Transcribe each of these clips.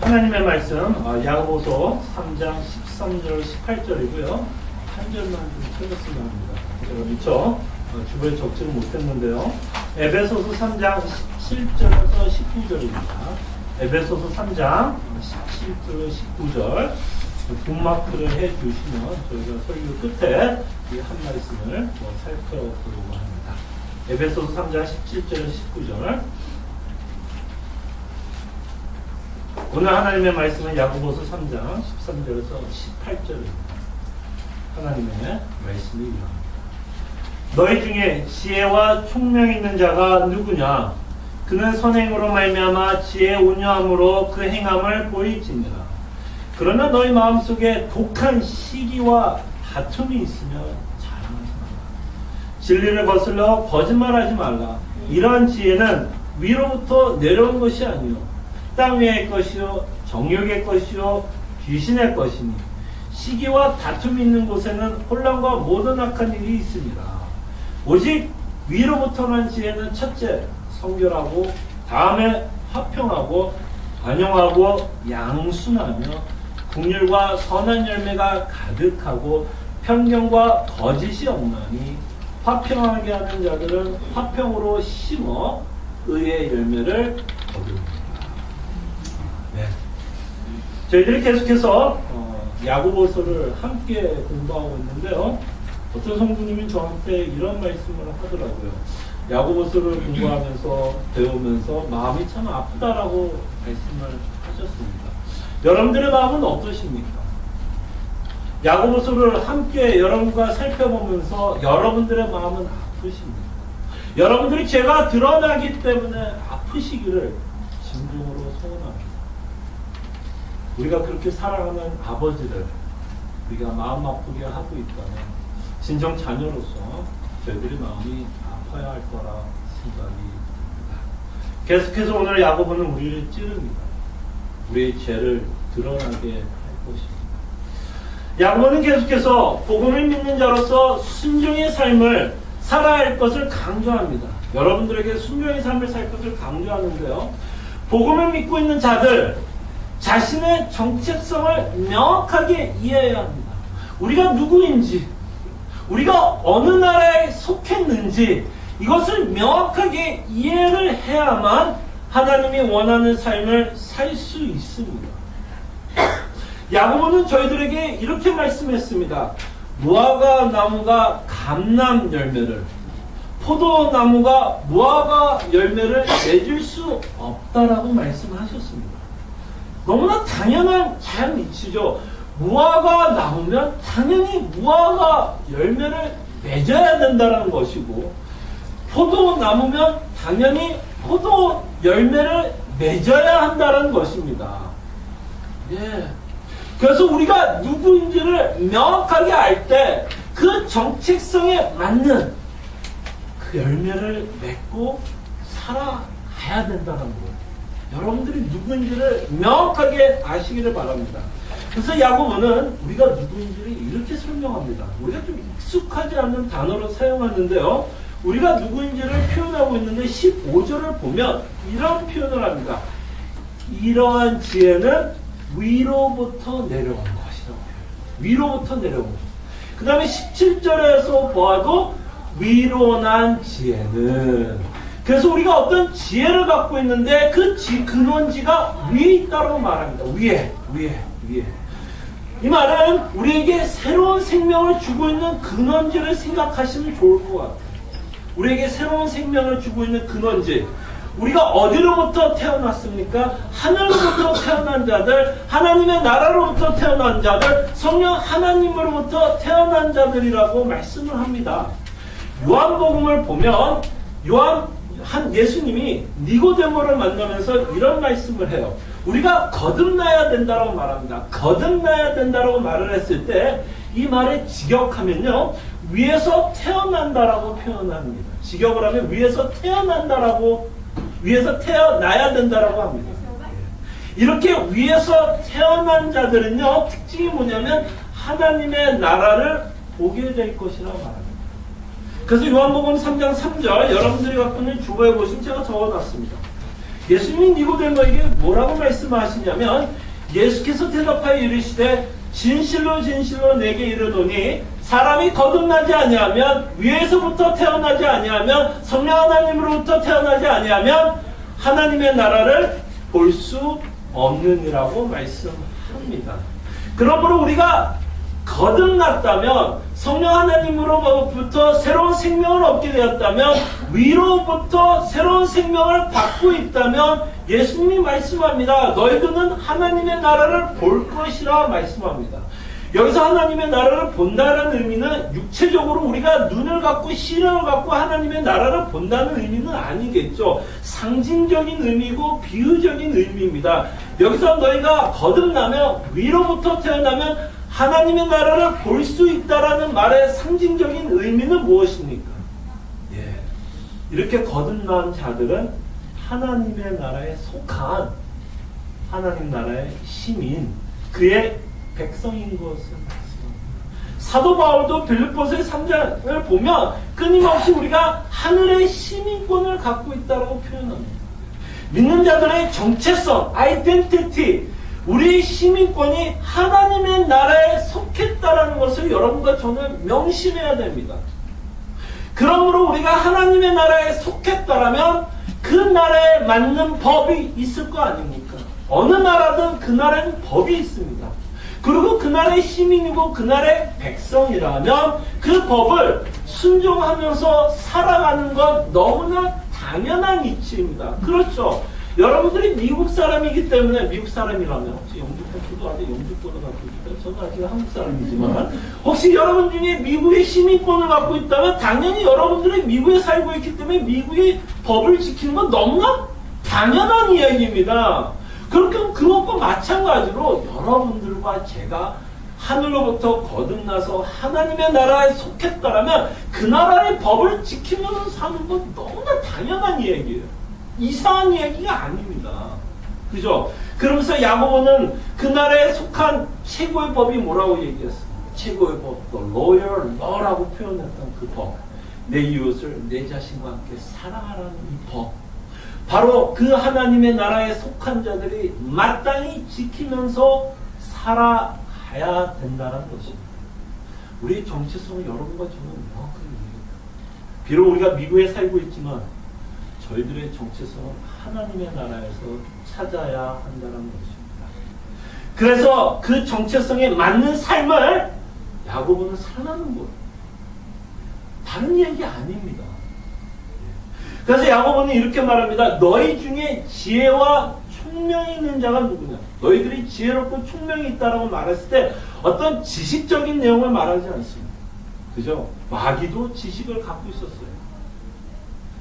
하나님의 말씀 야고보서 3장 13절 18절이고요. 한 절만 좀 찾았으면 합니다. 제가 미처 주부에 적지를 못했는데요. 에베소서 3장 17절에서 19절입니다. 에베소서 3장 17절 19절 북마크를 해주시면 저희가 설교 끝에 이 한 말씀을 살펴보려고 합니다. 에베소서 3장 17절 19절. 오늘 하나님의 말씀은 야고보서 3장 13절에서 18절입니다. 하나님의 말씀이 이러합니다. 너희 중에 지혜와 총명 있는 자가 누구냐? 그는 선행으로 말미암아 지혜 온유함으로 그 행함을 보일지니라. 그러나 너희 마음속에 독한 시기와 다툼이 있으면 자랑하지 말라. 진리를 거슬러 거짓말하지 말라. 이러한 지혜는 위로부터 내려온 것이 아니요 땅 위의 것이요 정욕의 것이요 귀신의 것이니 시기와 다툼이 있는 곳에는 혼란과 모든 악한 일이 있으니라. 오직 위로부터 난 지혜는 첫째 성결하고 다음에 화평하고 관용하고 양순하며 긍휼과 선한 열매가 가득하고 편견과 거짓이 없나니 화평하게 하는 자들은 화평으로 심어 의의 열매를 거둡니다. 네. 저희들이 계속해서 야고보서를 함께 공부하고 있는데요. 어떤 성도님이 저한테 이런 말씀을 하더라고요. 야고보서를 공부하면서 배우면서 마음이 참 아프다라고 말씀을 하셨습니다. 여러분들의 마음은 어떠십니까? 야고보서를 함께 여러분과 살펴보면서 여러분들의 마음은 아프십니까? 여러분들이 죄가 드러나기 때문에 아프시기를 진정으로 소원합니다. 우리가 그렇게 사랑하는 아버지를 우리가 마음 아프게 하고 있다면 진정 자녀로서 저희들의 마음이 아파야 할 거라 생각이 듭니다. 계속해서 오늘 야고보는 우리를 찌릅니다. 우리의 죄를 드러나게 할 것입니다. 야고보는 계속해서 복음을 믿는 자로서 순종의 삶을 살아야 할 것을 강조합니다. 여러분들에게 순종의 삶을 살 것을 강조하는데요. 복음을 믿고 있는 자들 자신의 정체성을 명확하게 이해해야 합니다. 우리가 누구인지, 우리가 어느 나라에 속했는지 이것을 명확하게 이해를 해야만 하나님이 원하는 삶을 살 수 있습니다. 야고보는 저희들에게 이렇게 말씀했습니다. 무화과 나무가 감람 열매를, 포도나무가 무화과 열매를 맺을 수 없다라고 말씀하셨습니다. 너무나 당연한 자연 이치죠. 무화과 나무면 당연히 무화과 열매를 맺어야 된다는 것이고, 포도나무면 당연히 포도 열매를 맺어야 한다는 것입니다. 예. 그래서 우리가 누구인지를 명확하게 알 때 그 정체성에 맞는 그 열매를 맺고 살아가야 된다는 것. 여러분들이 누구인지를 명확하게 아시기를 바랍니다. 그래서 야고보는 우리가 누구인지를 이렇게 설명합니다. 우리가 좀 익숙하지 않는 단어로 사용하는데요. 우리가 누구인지를 표현하고 있는데 15절을 보면 이런 표현을 합니다. 이러한 지혜는 위로부터 내려온 것이라고. 위로부터 내려온 것. 그 다음에 17절에서 보아도 위로난 지혜는. 그래서 우리가 어떤 지혜를 갖고 있는데 그 근원지가 위에 있다고 말합니다. 위에. 이 말은 우리에게 새로운 생명을 주고 있는 근원지를 생각하시면 좋을 것 같아요. 우리에게 새로운 생명을 주고 있는 근원지. 우리가 어디로부터 태어났습니까? 하늘로부터 태어난 자들, 하나님의 나라로부터 태어난 자들, 성령 하나님으로부터 태어난 자들이라고 말씀을 합니다. 요한복음을 보면 예수님이 니고데모를 만나면서 이런 말씀을 해요. 우리가 거듭나야 된다고 말합니다. 거듭나야 된다고 말을 했을 때 이 말에 직역하면요, 위에서 태어난다라고 표현합니다. 직역을 하면 위에서 태어나야 된다라고 합니다. 이렇게 위에서 태어난 자들은요, 특징이 뭐냐면 하나님의 나라를 보게 될 것이라고 말합니다. 그래서 요한복음 3장 3절 여러분들이 갖고 있는 주보에 보시면 제가 적어놨습니다. 예수님이 니고데모에게 뭐라고 말씀하시냐면 예수께서 대답하여 이르시되 진실로 진실로 내게 이르노니 사람이 거듭나지 아니하면 위에서부터 태어나지 아니하면 성령 하나님으로부터 태어나지 아니하면 하나님의 나라를 볼 수 없느니라고 말씀합니다. 그러므로 우리가 거듭났다면 성령 하나님으로부터 새로운 생명을 얻게 되었다면 위로부터 새로운 생명을 받고 있다면 예수님이 말씀합니다. 너희들은 하나님의 나라를 볼 것이라 말씀합니다. 여기서 하나님의 나라를 본다는 의미는 육체적으로 우리가 눈을 갖고 시력을 갖고 하나님의 나라를 본다는 의미는 아니겠죠. 상징적인 의미고 비유적인 의미입니다. 여기서 너희가 거듭나면 위로부터 태어나면 하나님의 나라를 볼 수 있다라는 말의 상징적인 의미는 무엇입니까? 예. 이렇게 거듭난 자들은 하나님의 나라에 속한 하나님 나라의 시민, 그의 백성인 것을 말씀합니다. 사도 바울도 빌립보서의 3장을 보면 끊임없이 우리가 하늘의 시민권을 갖고 있다고 표현합니다. 믿는 자들의 정체성, 아이덴티티, 우리의 시민권이 하나님의 나라에 속했다라는 것을 여러분과 저는 명심해야 됩니다. 그러므로 우리가 하나님의 나라에 속했다라면 그 나라에 맞는 법이 있을 거 아닙니까? 어느 나라든 그 나라에는 법이 있습니다. 그리고 그 나라의 시민이고 그 나라의 백성이라면 그 법을 순종하면서 살아가는 건 너무나 당연한 이치입니다. 그렇죠. 여러분들이 미국 사람이기 때문에 미국 사람이라면 혹시 영주 패스도 아직 영주권을 갖고 있다. 저는 아직 한국 사람이지만 혹시 여러분 중에 미국의 시민권을 갖고 있다면 당연히 여러분들이 미국에 살고 있기 때문에 미국의 법을 지키는 건 너무나 당연한 이야기입니다. 그렇게 그것과 마찬가지로 여러분들과 제가 하늘로부터 거듭나서 하나님의 나라에 속했다라면 그 나라의 법을 지키면서 사는 건 너무나 당연한 이야기예요. 이상한 이야기가 아닙니다. 그죠? 그러면서 야고보는 그 나라에 속한 최고의 법이 뭐라고 얘기했어요? 최고의 법, the lawyer law라고 표현했던 그 법. 내 이웃을 내 자신과 함께 사랑하라는 이 법. 바로 그 하나님의 나라에 속한 자들이 마땅히 지키면서 살아가야 된다는 것입니다. 우리의 정체성은 여러분과 저는 명확하게 이해합니다. 비록 우리가 미국에 살고 있지만 저희들의 정체성은 하나님의 나라에서 찾아야 한다는 것입니다. 그래서 그 정체성에 맞는 삶을 야고보는 살라는 거예요. 다른 얘기 아닙니다. 그래서 야고보는 이렇게 말합니다. 너희 중에 지혜와 총명이 있는 자가 누구냐? 너희들이 지혜롭고 총명이 있다라고 말했을 때 어떤 지식적인 내용을 말하지 않습니다. 그죠? 마귀도 지식을 갖고 있었어요.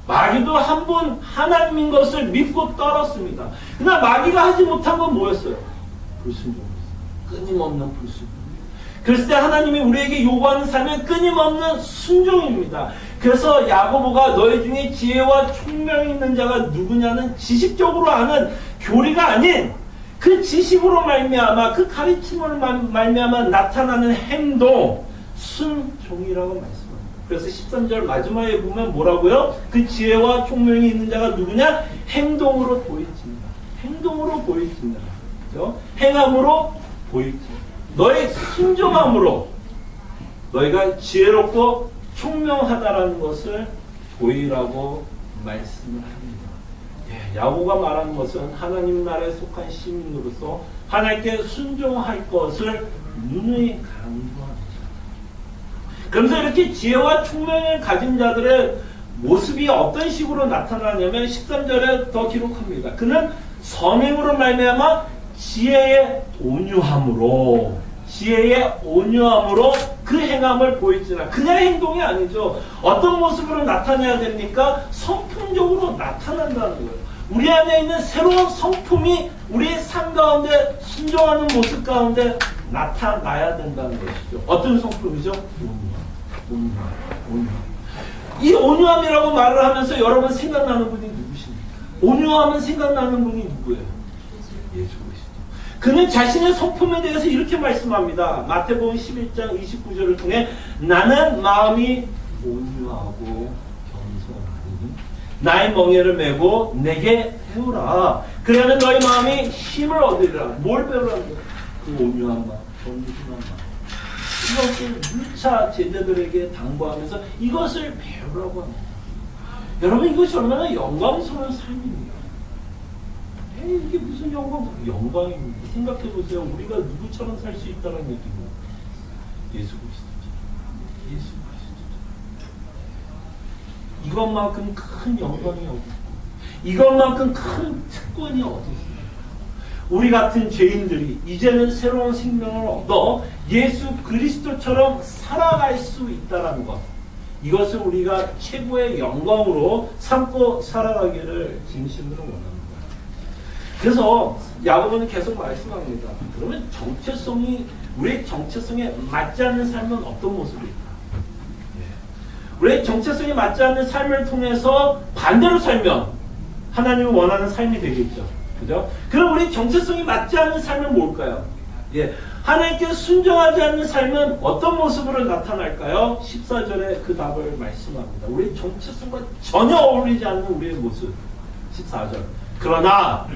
마귀도 한 번 하나님인 것을 믿고 떨었습니다. 그러나 마귀가 하지 못한 건 뭐였어요? 불순종이었어요. 끊임없는 불순종. 그랬을 때 하나님이 우리에게 요구하는 삶은 끊임없는 순종입니다. 그래서 야고보가 너희 중에 지혜와 총명이 있는 자가 누구냐는 지식적으로 아는 교리가 아닌 그 지식으로 말미암아 그 가르침으로 말미암아 나타나는 행동, 순종이라고 말씀합니다. 그래서 13절 마지막에 보면 뭐라고요? 그 지혜와 총명이 있는 자가 누구냐? 행동으로 보일지니라. 행동으로 보일지니라. 그렇죠? 행함으로 보일지니라. 너의 순종함으로 너희가 지혜롭고 총명하다라는 것을 보이라고 말씀을 합니다. 예, 야고보가 말하는 것은 하나님 나라에 속한 시민으로서 하나님께 순종할 것을 누누이 강조합니다. 그러면서 이렇게 지혜와 총명을 가진 자들의 모습이 어떤 식으로 나타나냐면 13절에 더 기록합니다. 그는 선행으로 말미암아 지혜의 온유함으로 그 행함을 보이지나 그냥 행동이 아니죠. 어떤 모습으로 나타내야 됩니까? 성품적으로 나타난다는 거예요. 우리 안에 있는 새로운 성품이 우리의 삶 가운데 순종하는 모습 가운데 나타나야 된다는 것이죠. 어떤 성품이죠? 온유함. 이 온유함이라고 말을 하면서 여러분 생각나는 분이 누구십니까? 온유함은 생각나는 분이 누구예요? 예수. 그는 자신의 성품에 대해서 이렇게 말씀합니다. 마태복음 11장 29절을 통해 나는 마음이 온유하고 겸손하니 나의 멍에를 메고 내게 배우라. 그러면 너희 마음이 힘을 얻으리라. 뭘 배우라는 거야? 그 온유한 마음, 겸손한 마음. 이것을 누차 제자들에게 당부하면서 이것을 배우라고 합니다. 여러분, 이것이 얼마나 영광스러운 삶입니까? 이게 무슨 영광입니다. 생각해보세요. 우리가 누구처럼 살 수 있다는 얘기고, 예수 그리스도처럼. 예수 그리스도처럼. 이것만큼 큰 영광이 어디 있고, 이것만큼 큰 특권이 어디 있습니까? 우리 같은 죄인들이 이제는 새로운 생명을 얻어 예수 그리스도처럼 살아갈 수 있다는 것. 이것을 우리가 최고의 영광으로 삼고 살아가기를 진심으로 원합니다. 그래서 야고보는 계속 말씀합니다. 그러면 우리의 정체성에 맞지 않는 삶은 어떤 모습일까? 우리의 정체성에 맞지 않는 삶을 통해서 반대로 살면 하나님이 원하는 삶이 되겠죠. 그죠? 그럼 우리 정체성이 맞지 않는 삶은 뭘까요? 하나님께 순종하지 않는 삶은 어떤 모습으로 나타날까요? 14절에 그 답을 말씀합니다. 우리 정체성과 전혀 어울리지 않는 우리의 모습. 14절. 그러나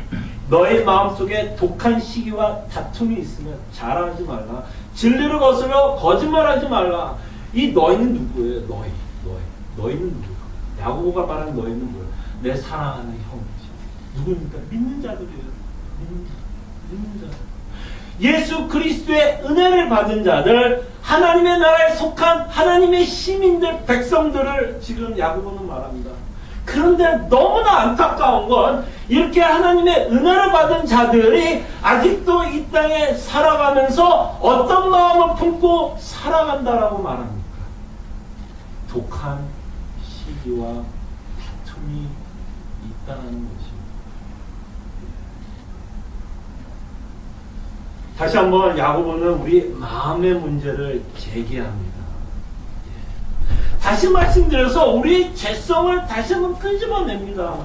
너의 마음속에 독한 시기와 다툼이 있으면 자랑하지 말라. 진리를 거스려 거짓말하지 말라. 이 너희는 누구예요? 너희는 누구예요? 야고보가 말하는 너희는 뭐예요? 내 사랑하는 형이지. 누구입니까? 믿는 자들이에요. 믿는 자들. 예수 그리스도의 은혜를 받은 자들, 하나님의 나라에 속한 하나님의 시민들, 백성들을 지금 야고보는 말합니다. 그런데 너무나 안타까운 건 이렇게 하나님의 은혜를 받은 자들이 아직도 이 땅에 살아가면서 어떤 마음을 품고 살아간다라고 말합니까? 독한 시기와 다툼이 있다는 것입니다. 다시 한번 야고보는 우리 마음의 문제를 제기합니다. 다시 말씀드려서 우리의 죄성을 다시 한번 끄집어냅니다.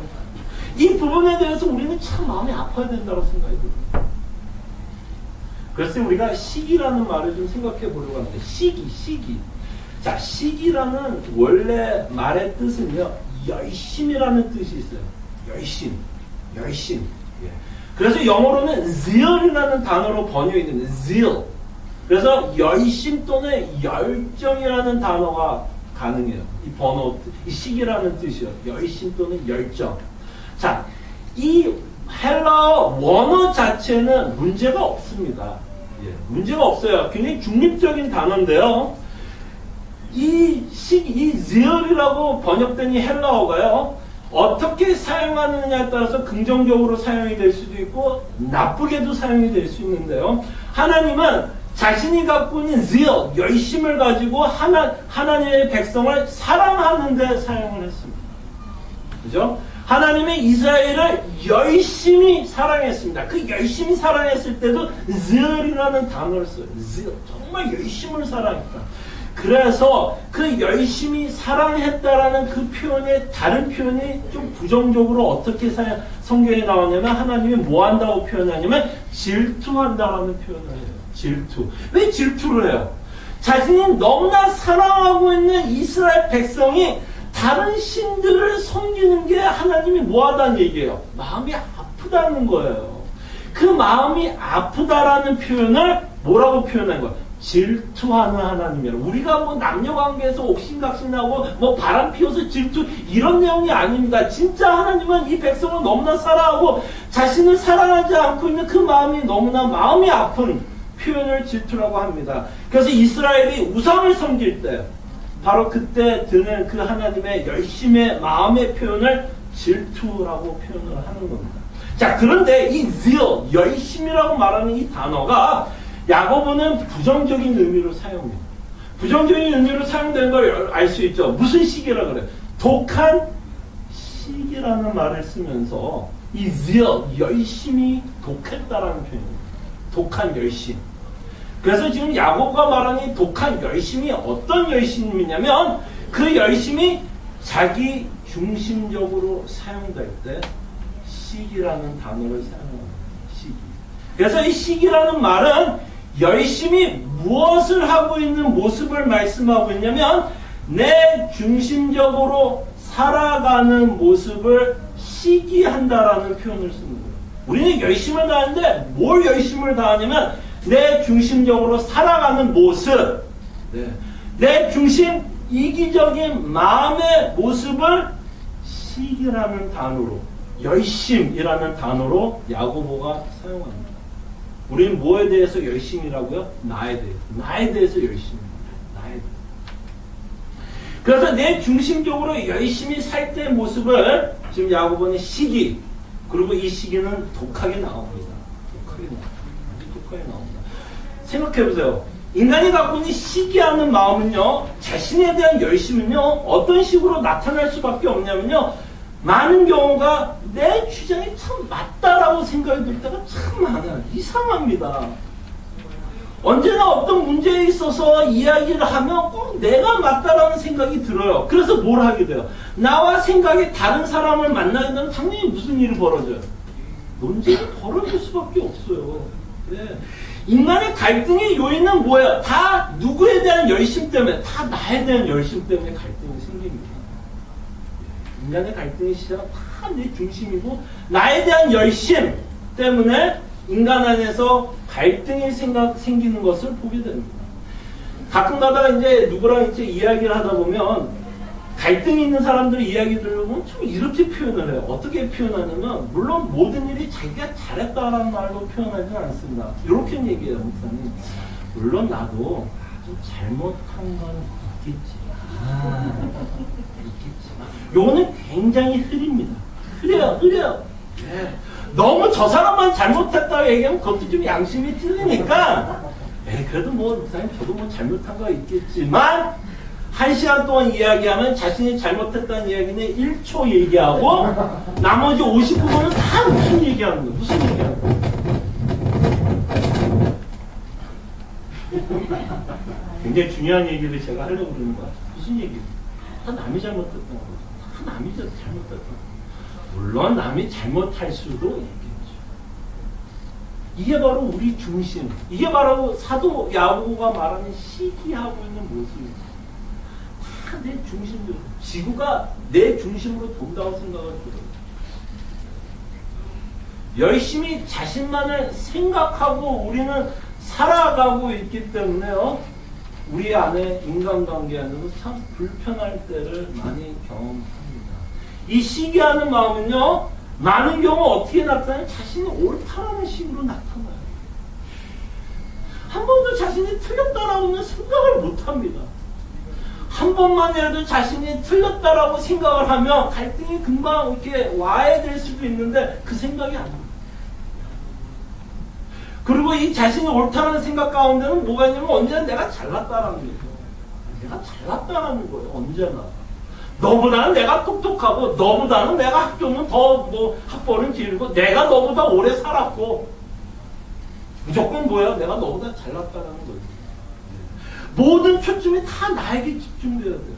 이 부분에 대해서 우리는 참 마음이 아파야 된다고 생각이 듭니다. 그래서 우리가 시기라는 말을 좀 생각해 보려고 합니다. 시기. 자, 시기라는 원래 말의 뜻은요, 열심이라는 뜻이 있어요. 열심. 그래서 영어로는 zeal이라는 단어로 번역이 됩니다. zeal. 그래서 열심 또는 열정이라는 단어가 가능해요. 이 시기라는 뜻이요. 열심 또는 열정. 자, 이 헬라어 원어 자체는 문제가 없습니다. 문제가 없어요. 굉장히 중립적인 단어인데요. 이 zeal이라고 번역된 이 헬라어가요, 어떻게 사용하느냐에 따라서 긍정적으로 사용이 될 수도 있고 나쁘게도 사용이 될 수 있는데요. 하나님은 자신이 갖고 있는 zeal, 열심을 가지고 하나님의 백성을 사랑하는 데 사용을 했습니다. 그죠? 하나님의 이스라엘을 열심히 사랑했습니다. 그 열심히 사랑했을 때도 zeal이라는 단어를 써요. zeal. 정말 열심을 사랑했다. 그래서 그 열심히 사랑했다라는 그 표현의 다른 표현이 좀 부정적으로 어떻게 성경에 나오냐면 하나님이 뭐 한다고 표현하냐면 질투한다라는 표현을 해요. 질투. 왜 질투를 해요? 자신이 너무나 사랑하고 있는 이스라엘 백성이 다른 신들을 섬기는 게 하나님이 뭐하다는 얘기예요? 마음이 아프다는 거예요. 그 마음이 아프다라는 표현을 뭐라고 표현한 거예요? 질투하는 하나님이라. 우리가 뭐 남녀관계에서 옥신각신하고 뭐 바람 피워서 질투 이런 내용이 아닙니다. 진짜 하나님은 이 백성을 너무나 사랑하고 자신을 사랑하지 않고 있는 그 마음이 너무나 마음이 아픈 표현을 질투라고 합니다. 그래서 이스라엘이 우상을 섬길 때 바로 그때 드는 그 하나님의 열심의 마음의 표현을 질투라고 표현을 하는 겁니다. 자, 그런데 이 zeal, 열심이라고 말하는 이 단어가 야고보는 부정적인 의미로 사용해요. 부정적인 의미로 사용되는 걸 알 수 있죠. 무슨 시기라 그래요? 독한 시기라는 말을 쓰면서 이 zeal, 열심이 독했다라는 표현입니다. 독한 열심. 그래서 지금 야고보가 말하는 이 독한 열심이 어떤 열심이냐면 그 열심이 자기 중심적으로 사용될 때 시기라는 단어를 사용합니다. 시기. 그래서 이 시기라는 말은 열심히 무엇을 하고 있는 모습을 말씀하고 있냐면 내 중심적으로 살아가는 모습을 시기한다라는 표현을 쓰는 거예요. 우리는 열심을 다하는데 뭘 열심을 다하냐면 내 중심적으로 살아가는 모습, 내 중심 이기적인 마음의 모습을 시기라는 단어로, 열심이라는 단어로 야고보가 사용합니다. 우리는 뭐에 대해서 열심이라고요? 나에 대해서 열심입니다. 나에 대해서. 그래서 내 중심적으로 열심히 살 때의 모습을 지금 야고보는 시기, 그리고 이 시기는 독하게 나옵니다. 독하게 나옵니다. 생각해보세요. 인간이 갖고 있는 시기하는 마음은요, 자신에 대한 열심은요, 어떤 식으로 나타날 수밖에 없냐면요, 많은 경우가 내 주장이 참 맞다라고 생각이 들 때가 참 많아요. 이상합니다. 언제나 어떤 문제에 있어서 이야기를 하면 꼭 내가 맞다라는 생각이 들어요. 그래서 뭘 하게 돼요? 나와 생각이 다른 사람을 만나게 되면 당연히 무슨 일이 벌어져요? 논쟁이 벌어질 수밖에 없어요. 네. 인간의 갈등의 요인은 뭐예요? 다 누구에 대한 열심 때문에, 다 나에 대한 열심 때문에 갈등이 생깁니다. 인간의 갈등의 시작은 다 내 중심이고, 나에 대한 열심 때문에 인간 안에서 갈등이 생기는 것을 보게 됩니다. 가끔 가다가 이제 누구랑 이제 이야기를 하다 보면 갈등이 있는 사람들의 이야기 들으면 좀 이렇게 표현을 해요. 어떻게 표현하냐면, 물론 모든 일이 자기가 잘했다라는 말로 표현하지는 않습니다. 이렇게 얘기해요, 목사님. 물론 나도 좀 잘못한 건 있겠지만, 요거는 굉장히 흐립니다. 흐려요. 네. 너무 저 사람만 잘못했다고 얘기하면 그것도 좀 양심이 찔리니까, 그래도 뭐, 목사님 저도 뭐 잘못한 거 있겠지만, 1시간 동안 이야기하면 자신이 잘못했다는 이야기는 1초 얘기하고 나머지 59분은 다 무슨 얘기하는 거야? 무슨 얘기하는 거야? 굉장히 중요한 얘기를 제가 하려고 그러는 거야. 무슨 얘기야? 다 남이 잘못했다는 거죠. 다 남이 잘못했다는 거죠. 물론 남이 잘못할 수도 있겠죠. 이게 바로 우리 중심. 이게 바로 사도 야고보가 말하는 시기하고 있는 모습입니다. 내 중심으로, 지구가 내 중심으로 돈다고 생각을 들어요. 열심히 자신만을 생각하고 우리는 살아가고 있기 때문에요, 우리 안에 인간관계 안에서 참 불편할 때를 많이 경험합니다. 이 시기하는 마음은요, 많은 경우 어떻게 나타나요? 자신이 옳다라는 식으로 나타나요. 한 번도 자신이 틀렸다라고는 생각을 못합니다. 한 번만이라도 자신이 틀렸다라고 생각을 하면 갈등이 금방 이렇게 와해될 수도 있는데 그 생각이 안 나요. 그리고 이 자신이 옳다는 생각 가운데는 뭐가 있냐면 언제나 내가 잘났다라는 거예요. 내가 잘났다라는 거예요. 언제나. 너보다는 내가 똑똑하고, 너보다는 내가 학교는 더 학벌은 길고, 내가 너보다 오래 살았고, 무조건 뭐야? 내가 너보다 잘났다라는 거예요. 모든 초점이 다 나에게 집중돼야 돼요.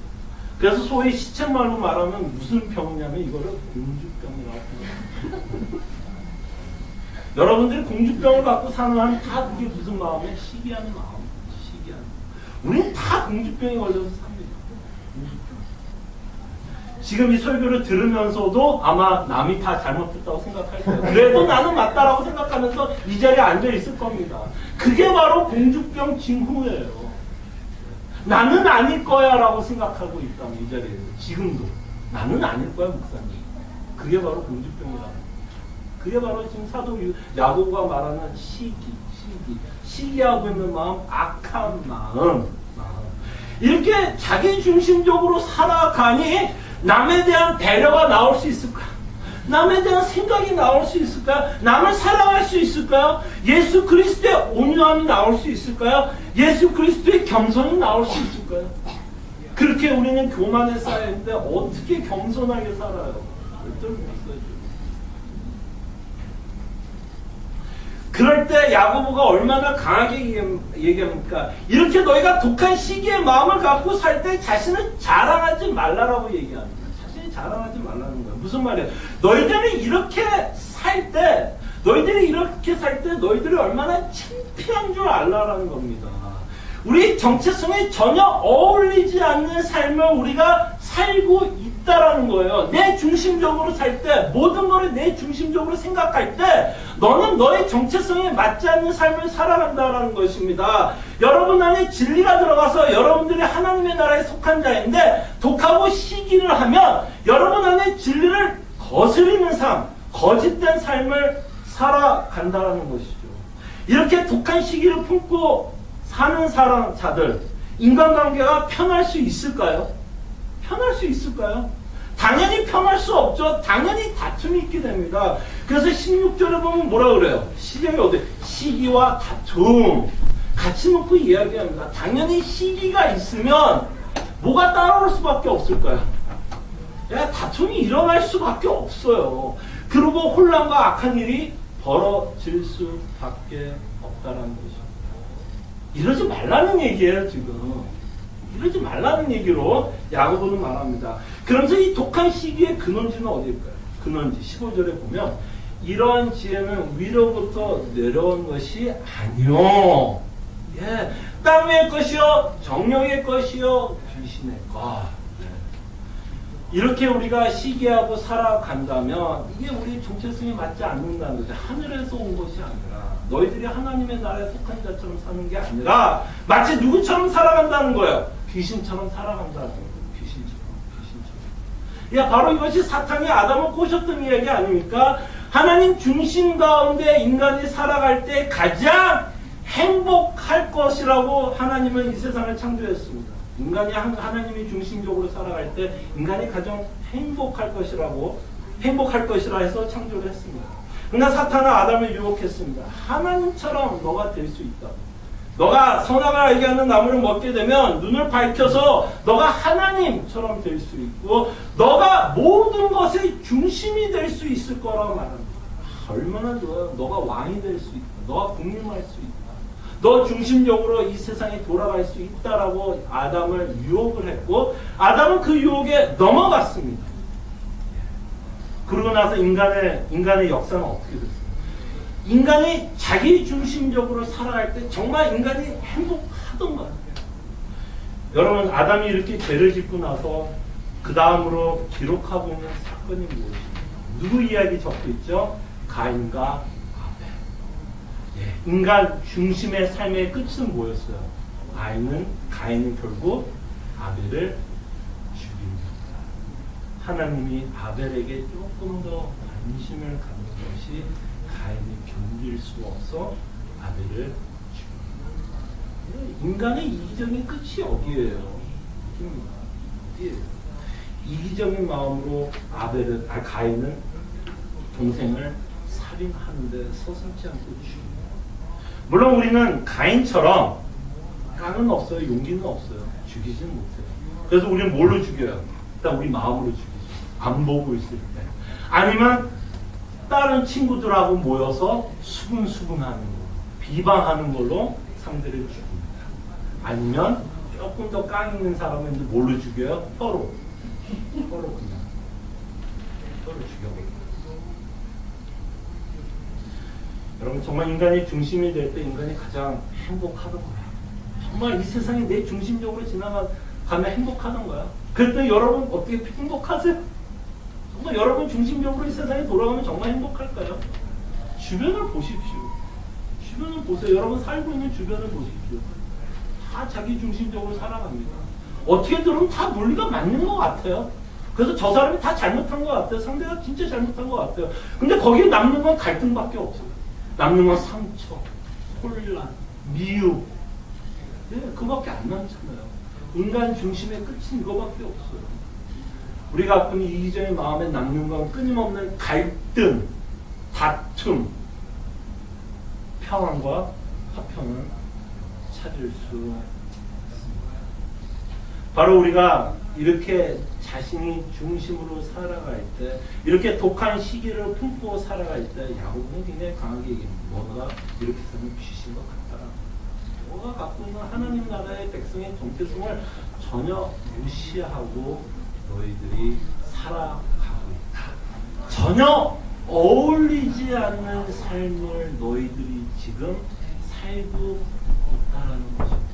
그래서 소위 시쳇말로 말하면 무슨 병이냐면 이거를 공주병이라고 해요. 여러분들이 공주병을 갖고 사는 한 다 그게 무슨 마음이에요? 시기하는 마음. 시기하는 마음. 우리는 다 공주병에 걸려서 삽니다. 공주병. 지금 이 설교를 들으면서도 아마 남이 다 잘못했다고 생각할 거예요. 그래도 나는 맞다라고 생각하면서 이 자리에 앉아 있을 겁니다. 그게 바로 공주병 징후예요. 나는 아닐 거야 라고 생각하고 있다면 이 자리에서 지금도 나는 아닐 거야 목사님. 그게 바로 공주병이라는 거예요. 그게 바로 지금 사도 야고보가 말하는 시기하고 있는 마음, 악한 마음. 이렇게 자기 중심적으로 살아가니 남에 대한 배려가 나올 수 있을까? 남에 대한 생각이 나올 수 있을까요? 남을 사랑할 수 있을까요? 예수 그리스도의 온유함이 나올 수 있을까요? 예수 그리스도의 겸손이 나올 수 있을까요? 그렇게 우리는 교만에 쌓여있는데 어떻게 겸손하게 살아요? 절대로 못 살죠. 그럴 때 야고보가 얼마나 강하게 얘기합니까? 이렇게 너희가 독한 시기의 마음을 갖고 살 때 자신을 자랑하지 말라라고 얘기합니다. 자신이 자랑하지 말라는 거예요. 무슨 말이에요? 너희들이 이렇게 살 때, 너희들이 얼마나 창피한 줄 알라라는 겁니다. 우리 정체성에 전혀 어울리지 않는 삶을 우리가 살고 있다라는 거예요. 내 중심적으로 살 때, 모든 것을 내 중심적으로 생각할 때 너는 너의 정체성에 맞지 않는 삶을 살아간다라는 것입니다. 여러분 안에 진리가 들어가서 여러분들이 하나님의 나라에 속한 자인데 독하고 시기를 하면 여러분 안에 진리를 거스리는 삶, 거짓된 삶을 살아간다라는 것이죠. 이렇게 독한 시기를 품고 사는 자들, 인간관계가 편할 수 있을까요? 편할 수 있을까요? 당연히 편할 수 없죠. 당연히 다툼이 있게 됩니다. 그래서 16절에 보면 뭐라 그래요? 시작이 어디? 시기와 다툼. 같이 놓고 이야기합니다. 당연히 시기가 있으면 뭐가 따라올 수밖에 없을까요? 다툼이 일어날 수밖에 없어요. 그리고 혼란과 악한 일이 벌어질 수밖에 없다는 것입니다. 이러지 말라는 얘기예요, 지금. 이러지 말라는 얘기로 야고보는 말합니다. 그러면서 이 독한 시기의 근원지는 어디일까요? 근원지 15절에 보면 이러한 지혜는 위로부터 내려온 것이 아니요. 예, 땅 위의 것이요, 정령의 것이요, 귀신의 것. 이렇게 우리가 시기하고 살아간다면 이게 우리 정체성에 맞지 않는다는 거죠. 하늘에서 온 것이 아니라 너희들이 하나님의 나라에 속한 자처럼 사는 게 아니라 마치 누구처럼 살아간다는 거예요. 귀신처럼 살아간다는 거예요. 귀신처럼. 야, 바로 이것이 사탄이 아담을 꼬셨던 이야기 아닙니까? 하나님 중심 가운데 인간이 살아갈 때 가장 행복할 것이라고 하나님은 이 세상을 창조했습니다. 인간이 하나님이 중심적으로 살아갈 때 인간이 가장 행복할 것이라 해서 창조를 했습니다. 그러나 사탄은 아담을 유혹했습니다. 하나님처럼 너가 될 수 있다. 너가 선악을 알게 하는 나무를 먹게 되면 눈을 밝혀서 너가 하나님처럼 될 수 있고 너가 모든 것의 중심이 될 수 있을 거라고 말합니다. 얼마나 좋아요. 너가 왕이 될 수 있다. 너가 군림할 수 있다. 너 중심적으로 이 세상에 돌아갈 수 있다라고 아담을 유혹을 했고 아담은 그 유혹에 넘어갔습니다. 그러고 나서 인간의 역사는 어떻게 됐어요? 인간이 자기 중심적으로 살아갈 때 정말 인간이 행복하던가요? 여러분, 아담이 이렇게 죄를 짓고 나서 그 다음으로 기록하고 있는 사건이 무엇입니까? 누구 이야기 적혀 있죠? 가인과 인간 중심의 삶의 끝은 뭐였어요? 가인은 결국 아벨을 죽입니다. 하나님이 아벨에게 조금 더 관심을 갖는 것이 가인이 견딜 수 없어 아벨을 죽입니다. 인간의 이기적인 끝이 어디예요? 어디예요? 이기적인 마음으로 가인은 동생을 살인하는데 서슴지 않고 죽입니다. 물론 우리는 가인처럼 깡은 없어요. 용기는 없어요. 죽이지는 못해요. 그래서 우리는 뭘로 죽여요? 일단 우리 마음으로 죽이죠. 안 보고 있을 때. 아니면 다른 친구들하고 모여서 수군수군하는 거, 비방하는 걸로 상대를 죽입니다. 아니면 조금 더 깡 있는 사람은 이제 뭘로 죽여요? 혀로 죽여버립니다. 여러분, 정말 인간이 중심이 될 때 인간이 가장 행복하던 거야. 정말 이 세상에 내 중심적으로 지나가면 행복하던 거야. 그랬더니 여러분 어떻게 행복하세요? 정말 여러분 중심적으로 이 세상에 돌아가면 정말 행복할까요? 주변을 보십시오. 주변을 보세요. 여러분 살고 있는 주변을 보십시오. 다 자기 중심적으로 살아갑니다. 어떻게 들으면 다 논리가 맞는 것 같아요. 그래서 저 사람이 다 잘못한 것 같아요. 상대가 진짜 잘못한 것 같아요. 근데 거기에 남는 건 갈등밖에 없어요. 남는 건 상처, 혼란, 미움. 네, 그거밖에 안 남잖아요. 인간 중심의 끝은 이거밖에 없어요. 우리가 갖고 있는 이기적인 마음에 남는 건 끊임없는 갈등, 다툼, 평안과 화평을 찾을 수 있습니다. 바로 우리가 이렇게 자신이 중심으로 살아갈 때, 이렇게 독한 시기를 품고 살아갈 때 야고보는 굉장히 강하게 얘기합니다. 너가 이렇게 살면 귀신 것 같다. 너가 갖고 있는 하나님 나라의 백성의 정체성을 전혀 무시하고 너희들이 살아가고 있다. 전혀 어울리지 않는 삶을 너희들이 지금 살고 있다는 것입니다.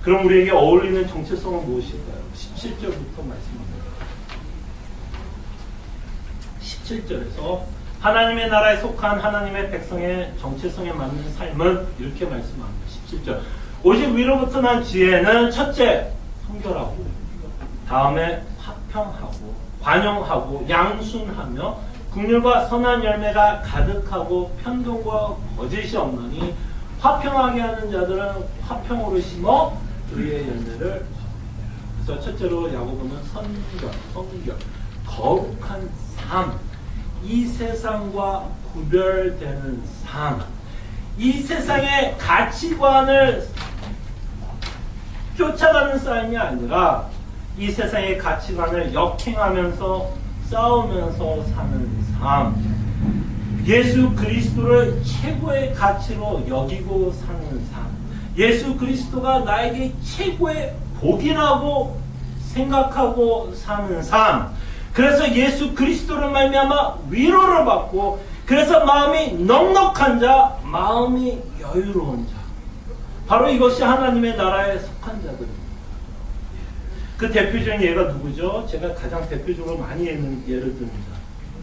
그럼 우리에게 어울리는 정체성은 무엇일까요? 17절부터 말씀합니다. 17절에서 하나님의 나라에 속한 하나님의 백성의 정체성에 맞는 삶은 이렇게 말씀합니다. 17절. 오직 위로부터 난 지혜는 첫째, 성결하고, 다음에 화평하고, 관용하고, 양순하며, 긍휼과 선한 열매가 가득하고, 편동과 거짓이 없나니, 화평하게 하는 자들은 화평으로 심어 의의 열매를. 그래서 첫째로 야고보는 성결, 거룩한 삶, 이 세상과 구별되는 삶, 이 세상의 가치관을 쫓아가는 삶이 아니라 이 세상의 가치관을 역행하면서 싸우면서 사는 삶, 예수 그리스도를 최고의 가치로 여기고 사는 삶, 예수 그리스도가 나에게 최고의 복이라고 생각하고 사는 삶, 그래서 예수 그리스도를 말미암아 위로를 받고, 그래서 마음이 넉넉한 자, 마음이 여유로운 자, 바로 이것이 하나님의 나라에 속한 자들입니다. 그 대표적인 예가 누구죠? 제가 가장 대표적으로 많이 있는 예를 듭니다.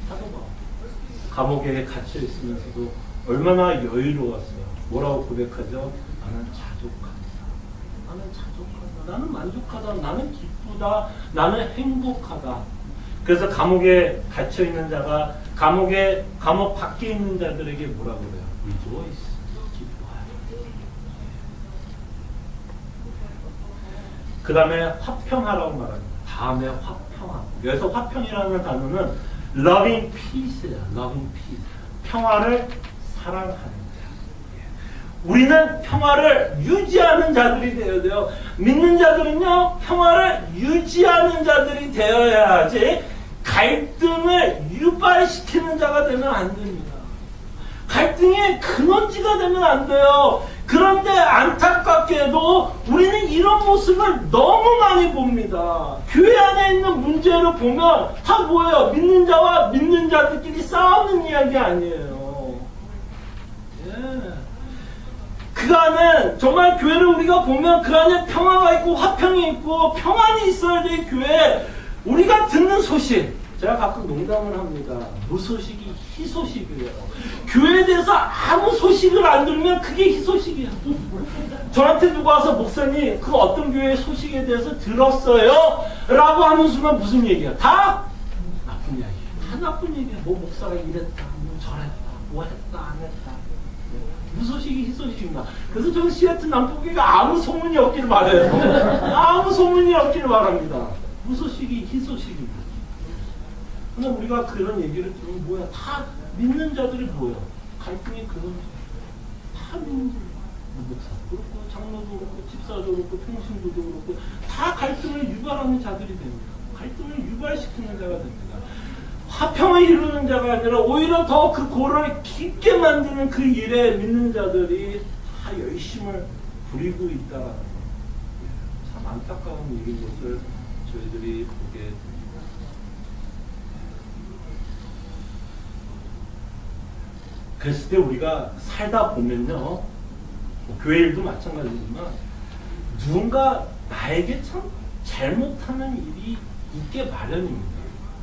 사도 바울. 감옥에 갇혀 있으면서도 얼마나 여유로웠어요. 뭐라고 고백하죠? 나는 자족하다. 나는 자족하다. 나는 만족하다. 나는 기쁘다. 나는 행복하다. 그래서 감옥에 갇혀 있는 자가 감옥 밖에 있는 자들에게 뭐라고 그래요? Rejoice. 기뻐하라. 그 다음에 화평하라고 말합니다. 다음에 화평하고. 여기서 화평이라는 단어는 loving peace예요. loving peace. 평화를 사랑하는 자. 우리는 평화를 유지하는 자들이 되어야 돼요. 믿는 자들은요, 평화를 유지하는 자들이 되어야지 갈등을 유발시키는 자가 되면 안 됩니다. 갈등의 근원지가 되면 안 돼요. 그런데 안타깝게도 우리는 이런 모습을 너무 많이 봅니다. 교회 안에 있는 문제를 보면 다 뭐예요? 믿는 자와 믿는 자들끼리 싸우는 이야기 아니에요. 그 안에 정말 교회를 우리가 보면 그 안에 평화가 있고 화평이 있고 평안이 있어야 돼. 교회 우리가 듣는 소식, 제가 가끔 농담을 합니다. 무소식이 희소식이에요. 교회에 대해서 아무 소식을 안 들으면 그게 희소식이에요. 저한테 누가 와서 목사님 그 어떤 교회 소식에 대해서 들었어요? 라고 하는 순간 무슨 얘기야? 다 나쁜 이야기야. 다 나쁜 얘기야. 뭐 목사가 이랬다, 뭐 저랬다, 뭐 했다, 안 했다. 무소식이 희소식입니다. 그래서 저는 시애틀 남북교회가 아무 소문이 없기를 바라요. 아무 소문이 없기를 바랍니다. 무소식이 희소식입니다. 근데 우리가 그런 얘기를 들으면 뭐야? 다 믿는 자들이 뭐야? 갈등이 그런 다 믿는 자들. 목사도 그렇고 장로도 그렇고 집사도 그렇고 평신도도 그렇고 다 갈등을 유발하는 자들이 됩니다. 갈등을 유발시키는 자가 됩니다. 화평을 이루는 자가 아니라 오히려 더 그 고를 깊게 만드는 그 일에 믿는 자들이 다 열심을 부리고 있다라는 참 안타까운 일인 것을 저희들이 보게 됩니다. 그랬을 때 우리가 살다 보면요, 뭐 교회 일도 마찬가지지만 누군가 나에게 참 잘못하는 일이 있게 마련입니다.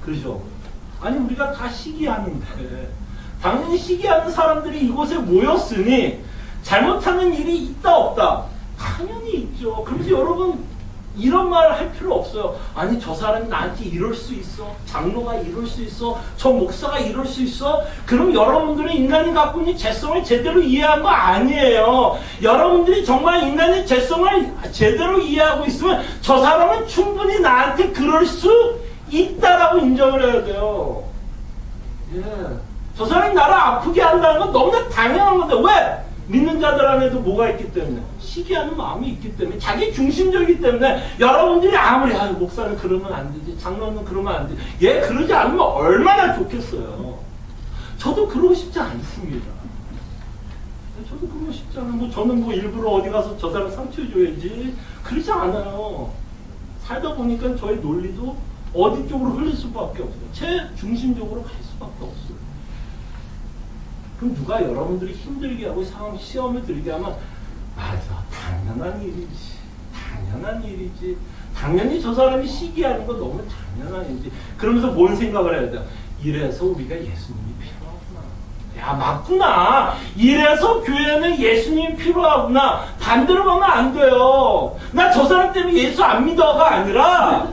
그렇죠? 아니 우리가 다 시기하는데 당연히 시기하는 사람들이 이곳에 모였으니 잘못하는 일이 있다 없다? 당연히 있죠. 그래서 여러분 이런 말 할 필요 없어요. 아니 저 사람이 나한테 이럴 수 있어. 장로가 이럴 수 있어. 저 목사가 이럴 수 있어. 그럼 여러분들은 인간이 갖고 있는 죄성을 제대로 이해한 거 아니에요. 여러분들이 정말 인간의 죄성을 제대로 이해하고 있으면 저 사람은 충분히 나한테 그럴 수 있다라고 인정을 해야 돼요. 예. 저 사람이 나를 아프게 한다는 건 너무나 당연한 건데 왜? 믿는 자들 안에도 뭐가 있기 때문에? 시기하는 마음이 있기 때문에, 자기 중심적이기 때문에 여러분들이 아무리 목사는 그러면 안 되지, 장로는 그러면 안 되지, 얘 그러지 않으면 얼마나 좋겠어요. 저도 그러고 싶지 않습니다. 저도 그러고 싶지 않아요. 뭐 저는 뭐 일부러 어디 가서 저 사람 상처 줘야지 그러지 않아요. 살다 보니까 저의 논리도 어디 쪽으로 흘릴 수밖에 없어요. 제 중심적으로 갈 수밖에 없어요. 그럼 누가 여러분들이 힘들게 하고 상황 시험을 들게 하면 맞아, 당연한 일이지. 당연한 일이지. 당연히 저 사람이 시기하는 건 너무 당연한 일이지. 그러면서 뭔 생각을 해야 돼? 이래서 우리가 예수님이 필요하구나. 야, 맞구나. 이래서 교회는 예수님이 필요하구나. 반대로 가면 안 돼요. 나 저 사람 때문에 예수 안 믿어가 아니라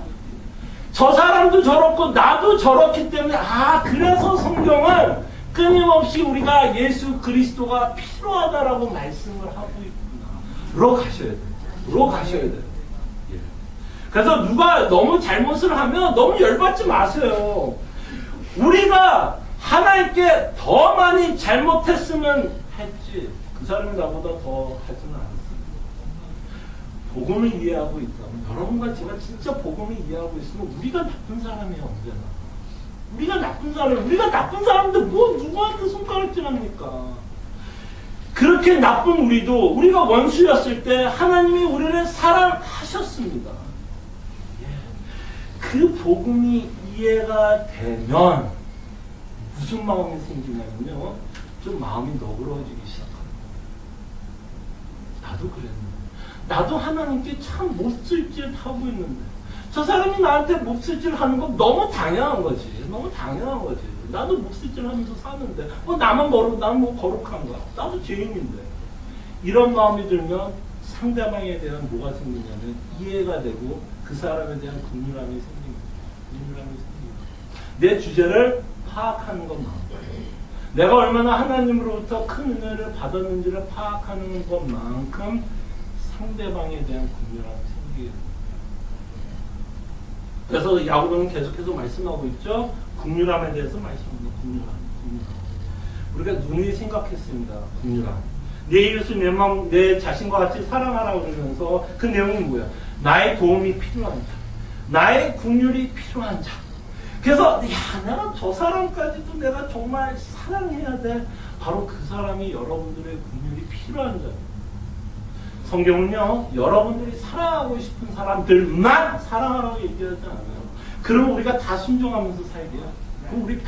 저 사람도 저렇고 나도 저렇기 때문에 그래서 성경은 끊임없이 우리가 예수 그리스도가 필요하다라고 말씀을 하고 있구나. 로 가셔야 돼요. 로 가셔야 돼요. 예. 그래서 누가 너무 잘못을 하면 너무 열받지 마세요. 우리가 하나님께 더 많이 잘못했으면 했지 그 사람이 나보다 더 하지는 않습니다. 복음을 이해하고 있다면 여러분과 제가 진짜 복음을 이해하고 있으면 우리가 나쁜 사람이에요. 언제나 우리가 나쁜 사람이에요. 우리가 나쁜 사람인데 뭐 누구한테 손가락질합니까? 그렇게 나쁜 우리도 우리가 원수였을 때 하나님이 우리를 사랑하셨습니다. 그 복음이 이해가 되면 무슨 마음이 생기냐면요, 좀 마음이 너그러워지기 시작합니다. 나도 그랬는데, 나도 하나님께 참 못쓸짓 하고 있는데 저 사람이 나한테 못쓸짓 하는 건 너무 당연한 거지. 너무 당연한 거지. 나도 못쓸짓 하면서 사는데 나만 나는 뭐 거룩한가? 나도 죄인인데. 이런 마음이 들면 상대방에 대한 뭐가 생기냐면 이해가 되고 그 사람에 대한 긍휼함이 생깁니다. 긍휼함이 생깁니다. 내 주제를 파악하는 것만큼, 내가 얼마나 하나님으로부터 큰 은혜를 받았는지를 파악하는 것만큼 상대방에 대한 긍휼함이 생기게 됩니다. 그래서 야고보는 계속해서 말씀하고 있죠. 긍휼함에 대해서 말씀합니다. 긍휼함. 우리가 눈이 생각했습니다. 긍휼함. 내 이웃을 내 자신과 같이 사랑하라고 그러면서 그 내용이 뭐야? 나의 도움이 필요한 자, 나의 긍휼이 필요한 자. 그래서 내가 저 사람까지도 내가 정말 사랑해야 돼. 바로 그 사람이 여러분들의 긍휼이 필요한 자. 성경은요, 여러분들이 사랑하고 싶은 사람들만 사랑하라고 얘기하지 않아요. 그러면 우리가 다 순종하면서 살게요. 그럼 우리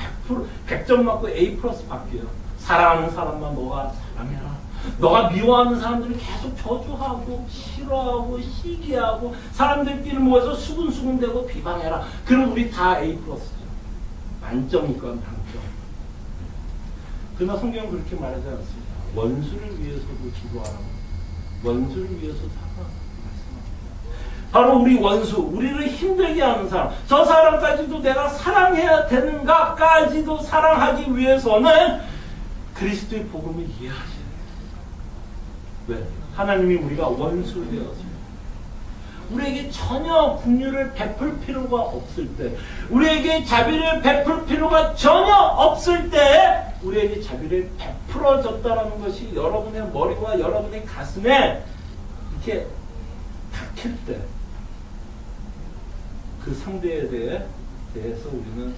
100점 맞고 A+ 받게요. 사랑하는 사람만 너가 사랑해라. 너가 미워하는 사람들을 계속 저주하고 싫어하고 시기하고 사람들끼리 모여서 수군수군대고 비방해라. 그럼 우리 다 A+죠. 만점이니까 만점. 그러나 성경은 그렇게 말하지 않습니다. 원수를 위해서도 기도하라고. 원수를 위해서 살아 말씀합니다. 바로 우리 원수, 우리를 힘들게 하는 사람, 저 사람까지도 내가 사랑해야 되는가까지도 사랑하기 위해서는 그리스도의 복음을 이해하셔야 돼요. 왜? 하나님이 우리가 원수를 되었습니다. 우리에게 전혀 긍휼을 베풀 필요가 없을 때, 우리에게 자비를 베풀 필요가 전혀 없을 때 우리에게 자비를 베풀어줬다라는 것이 여러분의 머리와 여러분의 가슴에 이렇게 닿힐 때 그 상대에 대해서 우리는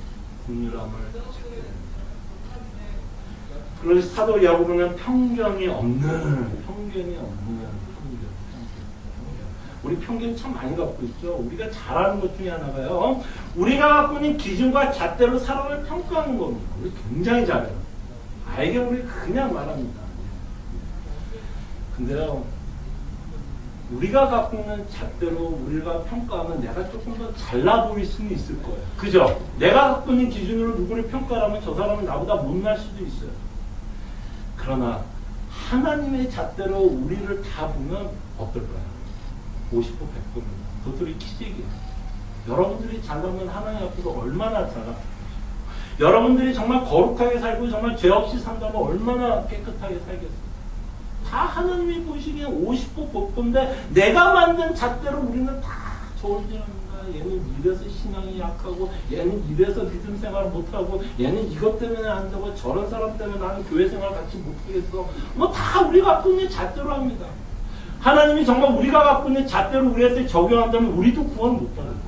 긍휼함을 찾게 됩니다. 그래서 사도 야고보는 편견이 없는 우리 편견 참 많이 갖고 있죠. 우리가 잘하는 것 중에 하나가요, 우리가 갖고 있는 기준과 잣대로 사람을 평가하는 겁니다. 우리 굉장히 잘해요. 이게 우리 그냥 말합니다. 근데요, 우리가 갖고 있는 잣대로 우리가 평가하면 내가 조금 더 잘나 보일 수는 있을 거예요. 그죠? 내가 갖고 있는 기준으로 누구를 평가하면 저 사람은 나보다 못날 수도 있어요. 그러나 하나님의 잣대로 우리를 다 보면 어떨까요? 50% 100%입니다. 도토리 키재기예요. 여러분들이 잘나면 하나님 앞에서 얼마나 잘나? 여러분들이 정말 거룩하게 살고 정말 죄 없이 산다면 얼마나 깨끗하게 살겠어요? 다 하나님이 보시기엔 50% 복부인데 내가 만든 잣대로 우리는 다 저울질합니다. 얘는 이래서 신앙이 약하고, 얘는 이래서 믿음 생활 못하고, 얘는 이것 때문에 안 되고, 저런 사람 때문에 나는 교회 생활 같이 못하겠어. 뭐 다 우리가 갖고 있는 잣대로 합니다. 하나님이 정말 우리가 갖고 있는 잣대로 우리한테 적용한다면 우리도 구원 못 받을 거예요.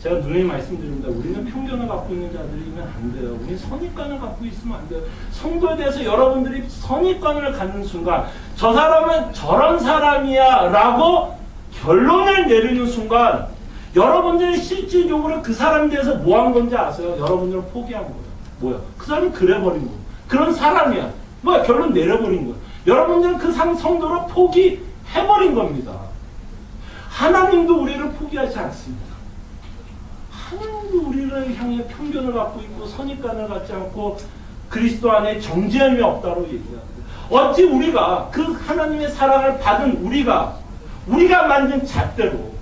제가 누누이 말씀드립니다. 우리는 편견을 갖고 있는 자들이면 안 돼요. 우리는 선입관을 갖고 있으면 안 돼요. 성도에 대해서 여러분들이 선입관을 갖는 순간 저 사람은 저런 사람이야 라고 결론을 내리는 순간 여러분들이 실질적으로 그 사람에 대해서 뭐 한 건지 아세요? 여러분들은 포기한 거예요. 뭐야? 그 사람이 그래버린 거예요. 그런 사람이야. 뭐야, 결론 내려버린 거야. 여러분들은 그 성도로 포기해버린 겁니다. 하나님도 우리를 포기하지 않습니다. 하나님도 우리를 향해 편견을 갖고 있고 선입관을 갖지 않고 그리스도 안에 정죄함이 없다고 얘기합니다. 어찌 우리가 그 하나님의 사랑을 받은 우리가 만든 잣대로,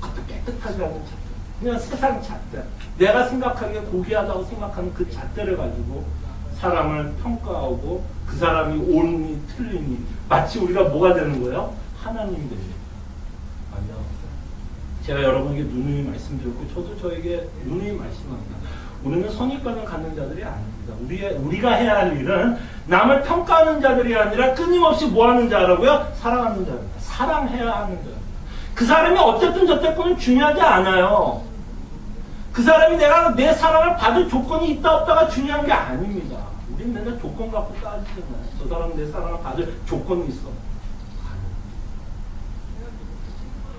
그것도 깨끗하지 않은 잣대, 그냥 세상 잣대, 내가 생각하기에 고귀하다고 생각하는 그 잣대를 가지고 사람을 평가하고 그 사람이 옳니 틀리니 마치 우리가 뭐가 되는 거예요? 하나님 되는. 아니요. 제가 여러분에게 누누이 말씀드렸고 저도 저에게 누누이 말씀합니다. 우리는 선입관을 갖는 자들이 아닙니다. 우리가 해야 할 일은 남을 평가하는 자들이 아니라 끊임없이 뭐 하는 자라고요? 사랑하는 자입니다. 사랑해야 하는 자. 그 사람이 어쨌든 저쨌든 중요하지 않아요. 그 사람이 내 사랑을 받을 조건이 있다 없다가 중요한 게 아닙니다. 우린 맨날 조건 갖고 따지잖아요. 저 사람은 내 사랑을 받을 조건이 있어.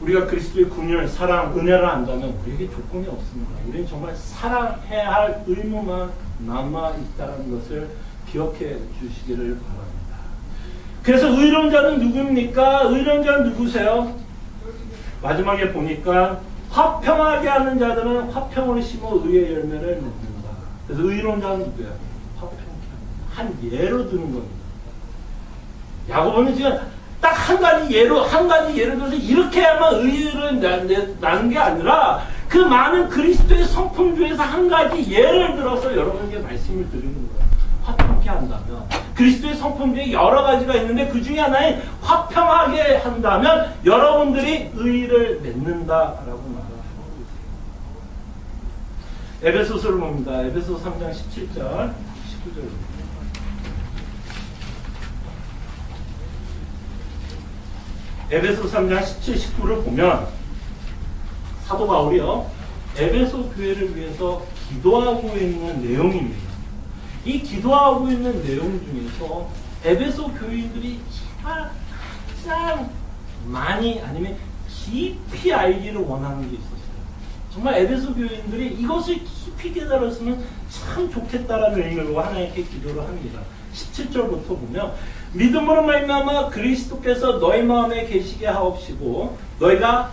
우리가 그리스도의 궁율, 사랑, 은혜를 안다면 우리에게 조건이 없습니다. 우리는 정말 사랑해야 할 의무만 남아있다는 것을 기억해 주시기를 바랍니다. 그래서 의로운 자는 누굽니까? 의로운 자는 누구세요? 마지막에 보니까 화평하게 하는 자들은 화평을 심어 의의 열매를 맺는다. 그래서 의로운 자는 누구예요? 화평케 한 예로 드는 겁니다. 야고보는 지금 딱 한 가지 예로 들어서 이렇게 해야만 의의를 나는 게 아니라 그 많은 그리스도의 성품 중에서 한 가지 예를 들어서 여러분에게 말씀을 드리는 거예요. 화평케 한다면 그리스도의 성품 중에 여러 가지가 있는데 그 중에 하나인 화평하게 한다면 여러분들이 의의를 맺는다라고 말하고 있습니다. 에베소서를 봅니다. 에베소 3장 17절 19절입니다. 에베소 3장 17, 19를 보면 사도 바울이요 에베소 교회를 위해서 기도하고 있는 내용입니다. 이 기도하고 있는 내용 중에서 에베소 교인들이 가장 많이 아니면 깊이 알기를 원하는 게 있었어요. 정말 에베소 교인들이 이것을 깊이 깨달았으면 참 좋겠다라는 의미로 하나님께 기도를 합니다. 17절부터 보면 믿음으로 말미암아 그리스도께서 너희 마음에 계시게 하옵시고 너희가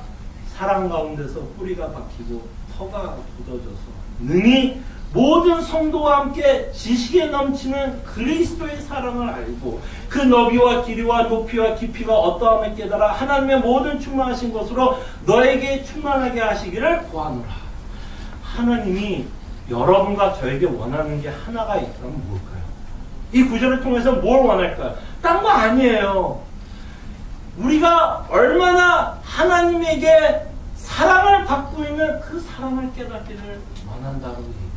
사랑 가운데서 뿌리가 박히고 터가 굳어져서 능히 모든 성도와 함께 지식에 넘치는 그리스도의 사랑을 알고 그 너비와 길이와 높이와 깊이가 어떠함을 깨달아 하나님의 모든 충만하신 것으로 너에게 충만하게 하시기를 구하노라. 하나님이 여러분과 저에게 원하는 게 하나가 있다면 뭘까요? 이 구절을 통해서 뭘 원할까요? 딴 거 아니에요. 우리가 얼마나 하나님에게 사랑을 받고 있는 그 사랑을 깨닫기를 원한다고 얘기합니다.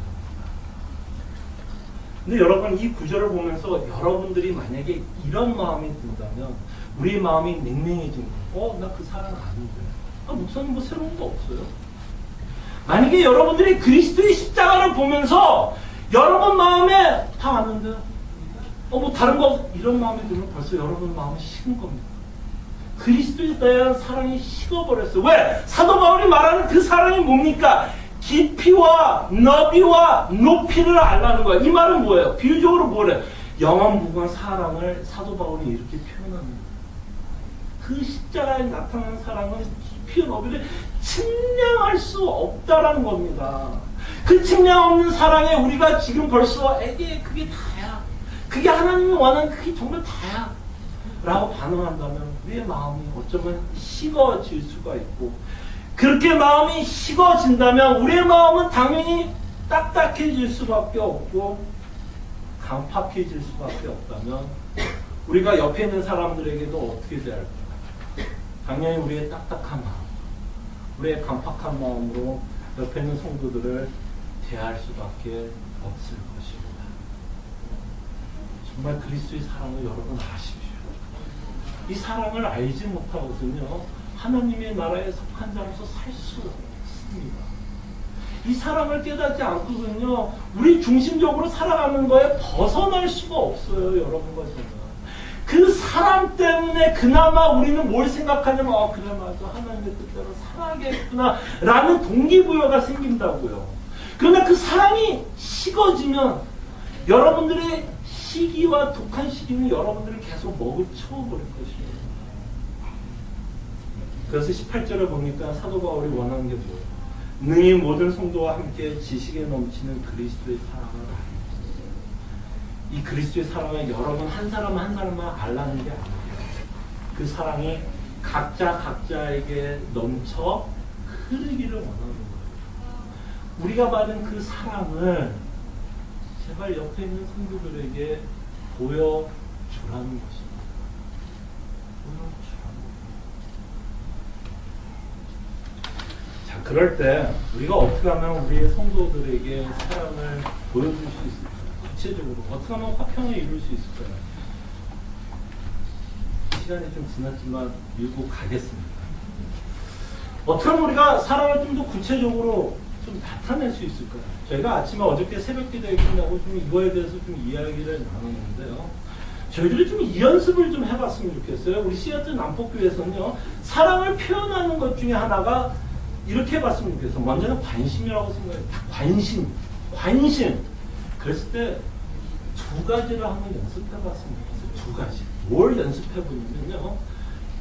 근데 여러분 이 구절을 보면서 여러분들이 만약에 이런 마음이 든다면 우리 마음이 냉랭해진 거예요. 나 그 사랑 아닌데. 목사님 뭐 새로운 거 없어요? 만약에 여러분들이 그리스도의 십자가를 보면서 여러분 마음에 다 아는데 뭐 다른 거 이런 마음이 들면 벌써 여러분 마음이 식은 겁니다. 그리스도에 대한 사랑이 식어버렸어요. 왜? 사도 바울이 말하는 그 사랑이 뭡니까? 깊이와 너비와 높이를 알라는 거야. 이 말은 뭐예요? 비유적으로 뭐래요? 영원무궁한 사랑을 사도 바울이 이렇게 표현합니다. 그 십자가에 나타나는 사랑은 깊이와 너비를 측량할 수 없다라는 겁니다. 그 측량 없는 사랑에 우리가 지금 벌써 그게 다야. 그게 하나님이 원하는 그게 정말 다야. 라고 반응한다면 우리의 마음이 어쩌면 식어질 수가 있고 그렇게 마음이 식어진다면 우리의 마음은 당연히 딱딱해질 수밖에 없고 강팍해질 수밖에 없다면 우리가 옆에 있는 사람들에게도 어떻게 대할까? 당연히 우리의 딱딱한 마음, 우리의 강팍한 마음으로 옆에 있는 성도들을 대할 수밖에 없을 것입니다. 정말 그리스도의 사랑을 여러분 아십시오. 이 사랑을 알지 못하고서는요 하나님의 나라에 속한 자로서 살 수 없습니다. 이 사랑을 깨닫지 않고서는요 우리 중심적으로 살아가는 거에 벗어날 수가 없어요. 여러분과 저는 그 사랑 때문에 그나마 우리는 뭘 생각하냐면 그래 맞아 하나님의 뜻대로 살아야겠구나 라는 동기부여가 생긴다고요. 그러나 그 사랑이 식어지면 여러분들의 시기와 독한 시기는 여러분들을 계속 먹어쳐버릴 것이에요. 그래서 18절에 보니까 사도 바울이 원하는 게 뭐예요? 능히 모든 성도와 함께 지식에 넘치는 그리스도의 사랑을 알고, 이 그리스도의 사랑을 여러분 한 사람 한 사람만 알라는 게 아니에요. 그 사랑이 각자에게 넘쳐 흐르기를 원하는 거예요. 우리가 받은 그 사랑을 제발 옆에 있는 성도들에게 보여주라는 것입니다. 보여주라는 거예요. 자, 그럴 때 우리가 어떻게 하면 우리의 성도들에게 사랑을 보여줄 수 있을까요? 구체적으로 어떻게 하면 화평을 이룰 수 있을까요? 시간이 좀 지났지만 밀고 가겠습니다. 어떻게 하면 우리가 사랑을 좀 더 구체적으로 좀 나타낼 수 있을까요? 저희가 아침에 어저께 새벽 기도회 끝나고 좀 이거에 대해서 좀 이야기를 나눴는데요. 저희들이 좀 이 연습을 좀 해봤으면 좋겠어요. 우리 시애틀 남북교회에서는요, 사랑을 표현하는 것 중에 하나가 이렇게 해봤으면 좋겠어요. 먼저는 관심이라고 생각해요. 관심. 그랬을 때 두 가지를 한번 연습해봤으면 좋겠어요. 두 가지. 뭘 연습해보냐면요,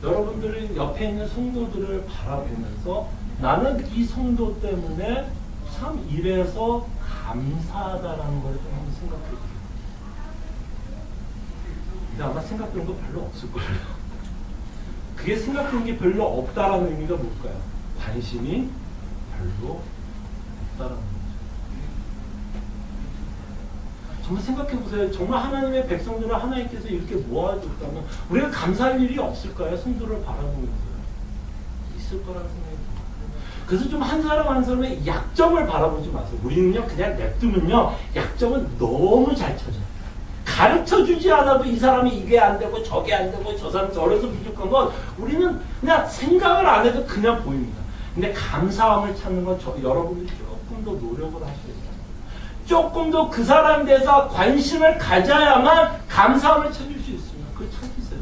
여러분들이 옆에 있는 성도들을 바라보면서 나는 이 성도 때문에 참 이래서 감사하다라는 걸 좀 한번 생각해보세요. 근데 아마 생각되는 거 별로 없을 거예요. 그게 생각되는 게 별로 없다라는 의미가 뭘까요? 관심이 별로 없다라는 거죠. 정말 생각해보세요. 정말 하나님의 백성들을 하나님께서 이렇게 모아줬다면 우리가 감사할 일이 없을까요? 성도를 바라보면서. 있을 거라는 생각이 듭니다. 그래서 좀 한 사람 한 사람의 약점을 바라보지 마세요. 우리는요, 그냥 냅두면요, 약점은 너무 잘 쳐져요. 가르쳐주지 않아도 이 사람이 이게 안 되고 저게 안 되고 저 사람 저래서 부족한 건 우리는 그냥 생각을 안 해도 그냥 보입니다. 근데 감사함을 찾는 건 여러분들이 조금 더 노력을 하셔야 돼요. 조금 더 그 사람에 대해서 관심을 가져야만 감사함을 찾을 수 있습니다. 그걸 찾으세요.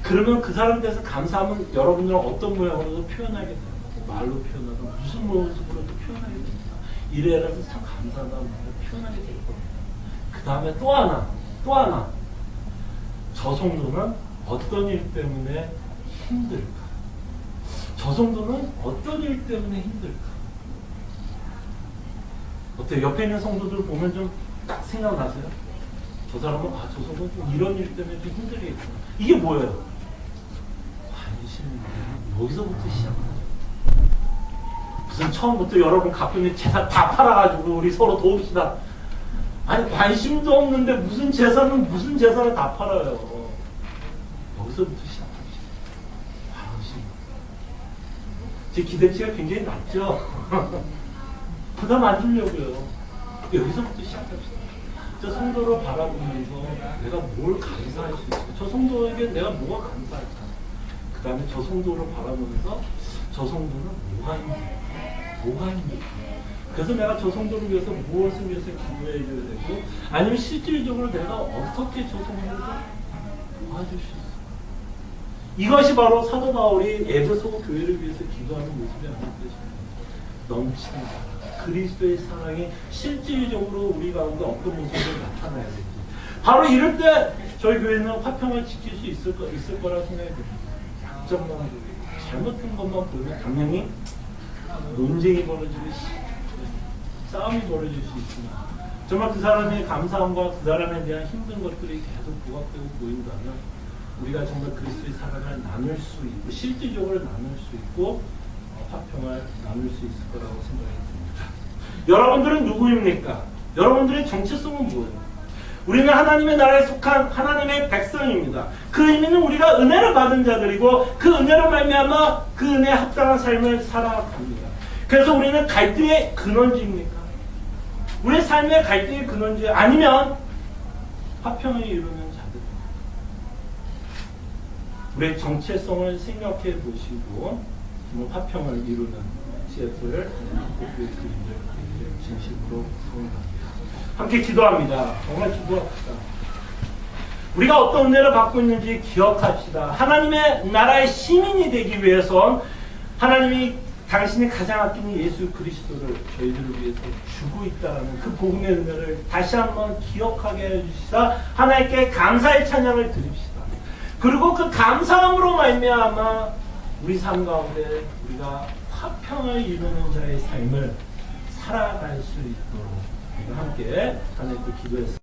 그러면 그 사람에 대해서 감사함은 여러분들은 어떤 모양으로도 표현하게 돼요. 말로 표현하든 무슨 모습으로도 표현하게 됩니다. 이래라서 참 감사하다는 말을 표현하게 될 겁니다. 그 다음에 또 하나. 저 성도는 어떤 일 때문에 힘들까? 저 성도는 어떤 일 때문에 힘들까? 어때요? 옆에 있는 성도들 보면 좀 딱 생각나세요? 저 사람은 저 성도는 좀 이런 일 때문에 좀 힘들겠구나. 이게 뭐예요? 관심입니다. 여기서부터 시작하죠. 무슨 처음부터 여러분 갖고 있는 재산 다 팔아가지고 우리 서로 도웁시다. 아니, 관심도 없는데 무슨 재산을 다 팔아요. 여기서부터 시작합시다. 관심. 제 기대치가 굉장히 낮죠? 부담 안 주려고요. 여기서부터 시작합시다. 저 성도를 바라보면서 내가 뭘 감사할 수 있을까? 저 성도에게 내가 뭐가 감사할까? 그 다음에 저 성도를 바라보면서 저 성도는 뭐가 힘들까? 그래서 내가 저 성도를 위해서 무엇을 위해서 기도해 줘야 되고, 아니면 실질적으로 내가 어떻게 저 성도를 도와줄 수 있을까? 이것이 바로 사도 바울이 에베소 교회를 위해서 기도하는 모습이 아닐까 싶습니다. 넘치는 사랑. 그리스도의 사랑이 실질적으로 우리 가운데 어떤 모습으로 나타나야 될지. 바로 이럴 때 저희 교회는 화평을 지킬 수 있을 거라고 생각이 듭니다. 약점만 잘못된 것만 보면 당연히 논쟁이 벌어지고 싸움이 벌어질 수 있지만, 정말 그 사람의 감사함과 그 사람에 대한 힘든 것들이 계속 부각되고 보인다면 우리가 정말 그리스도의 사랑을 나눌 수 있고, 실질적으로 나눌 수 있고, 화평을 나눌 수 있을 거라고 생각이 듭니다. 여러분들은 누구입니까? 여러분들의 정체성은 뭐예요? 우리는 하나님의 나라에 속한 하나님의 백성입니다. 그 의미는 우리가 은혜를 받은 자들이고, 그 은혜로 말미암아 그 은혜에 합당한 삶을 살아갑니다. 그래서 우리는 갈등의 근원지입니까? 우리의 삶의 갈등의 근원지, 아니면 화평을 이루는 자들입니다. 우리의 정체성을 생각해 보시고 화평을 이루는 시애틀 한국교회 교인들 진심으로 소원합니다. 함께 기도합니다. 정말 기도합시다. 우리가 어떤 은혜를 받고 있는지 기억합시다. 하나님의 나라의 시민이 되기 위해선 하나님이 당신이 가장 아끼는 예수 그리스도를 저희들을 위해서 주고 있다는 그 복음의 은혜를 다시 한번 기억하게 해주시사 하나님께 감사의 찬양을 드립시다. 그리고 그 감사함으로 말미암아 우리 삶 가운데 우리가 화평을 이루는 자의 삶을 살아갈 수 있도록 우리가 함께 하나님께 기도했습니다.